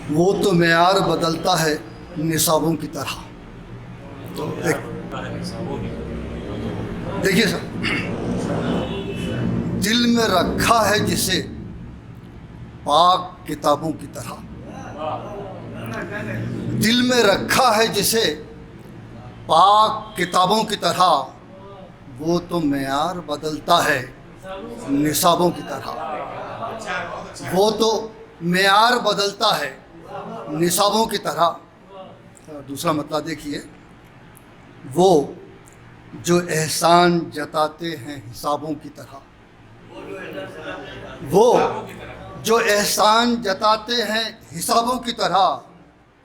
وہ تو معیار بدلتا ہے نصابوں کی طرح. تو دیکھیے سر، دل میں رکھا ہے جسے پاک کتابوں کی طرح. دل میں رکھا ہے جسے پاک کتابوں کی طرح، وہ تو معیار بدلتا ہے نصابوں کی طرح. وہ تو معیار بدلتا ہے نصابوں کی طرح. دوسرا مطلب دیکھیے، وہ جو احسان جتاتے ہیں حسابوں کی طرح. وہ جو احسان جتاتے ہیں حسابوں کی طرح،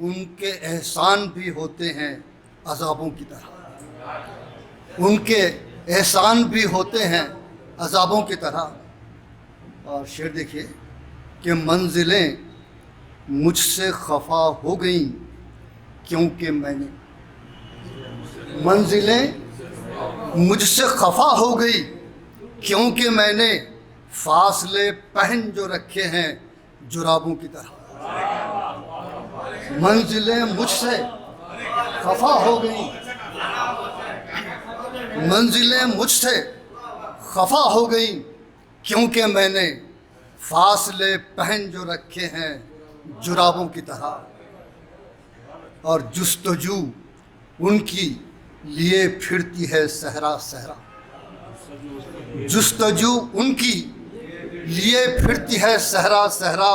ان کے احسان بھی ہوتے ہیں عذابوں کی طرح. ان کے احسان بھی ہوتے ہیں عذابوں کی طرح. اور شعر دیکھیے کہ منزلیں مجھ سے خفا ہو گئیں کیونکہ میں نے. منزلیں مجھ سے خفا ہو گئی کیونکہ میں نے فاصلے پہن جو رکھے ہیں جرابوں کی طرح. منزلیں مجھ سے خفا ہو گئیں، منزلیں مجھ سے خفا ہو گئیں کیونکہ میں نے فاصلے پہن جو رکھے ہیں جرابوں کی طرح. اور جستجو ان کی لیے پھرتی ہے صحرا صحرا. جستجو ان کی لیے پھرتی ہے صحرا صحرا،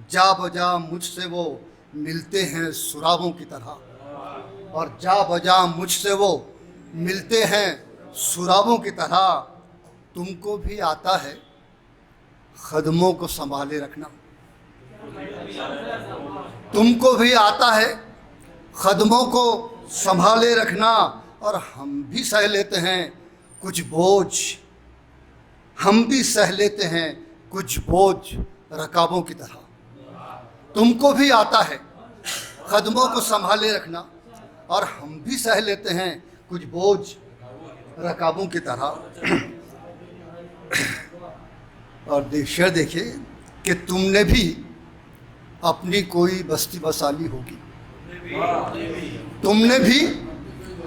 جا بجا مجھ سے وہ ملتے ہیں سرابوں کی طرح. اور جا بجا مجھ سے وہ ملتے ہیں سرابوں کی طرح. تم کو بھی آتا ہے خدموں کو سنبھالے رکھنا. تم کو بھی آتا ہے خدموں کو سنبھالے رکھنا، اور ہم بھی سہ لیتے ہیں کچھ بوجھ. ہم بھی سہ لیتے ہیں کچھ بوجھ رکابوں کی طرح. تم کو بھی آتا ہے خدموں کو سنبھالے رکھنا، اور ہم بھی سہ لیتے ہیں کچھ بوجھ رکابوں کی طرح. اور شعر دیکھیے کہ تم نے بھی اپنی کوئی بستی بسالی ہوگی. تم نے بھی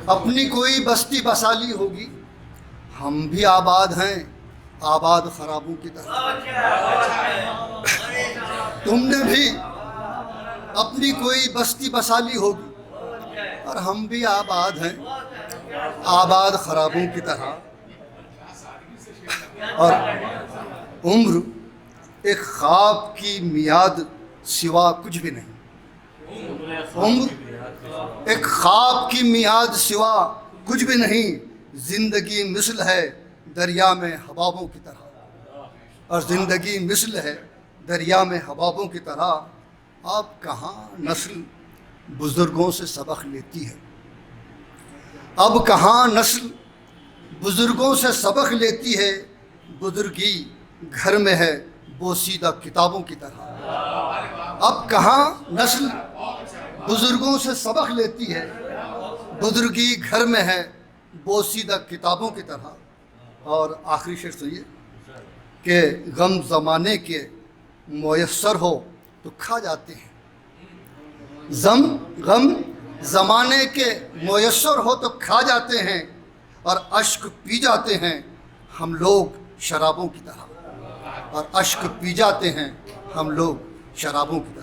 اپنی کوئی بستی بسالی ہوگی. ہم بھی آباد ہیں آباد خرابوں کی طرح. تم نے بھی اپنی کوئی بستی بسالی ہوگی، اور ہم بھی آباد ہیں آباد خرابوں کی طرح. اور عمر ایک خواب کی میعاد سوا کچھ بھی نہیں. عمر ایک خواب کی میعاد سوا کچھ بھی نہیں. زندگی مثل ہے دریا میں حبابوں کی طرح. اور زندگی مثل ہے دریا میں حبابوں کی طرح. اب کہاں نسل بزرگوں سے سبق لیتی ہے. اب کہاں نسل بزرگوں سے سبق لیتی ہے. بزرگی گھر میں ہے بوسیدہ کتابوں کی طرح. اب کہاں نسل بزرگوں سے سبق لیتی ہے. بزرگی گھر میں ہے بوسیدہ کتابوں کی طرح. اور آخری شعر سنیے کہ غم زمانے کے میسر ہو تو کھا جاتے ہیں. غم زمانے کے میسر ہو تو کھا جاتے ہیں، اور اشک پی جاتے ہیں ہم لوگ شرابوں کی طرح. اور اشک پی جاتے ہیں ہم لوگ شرابوں کی طرح.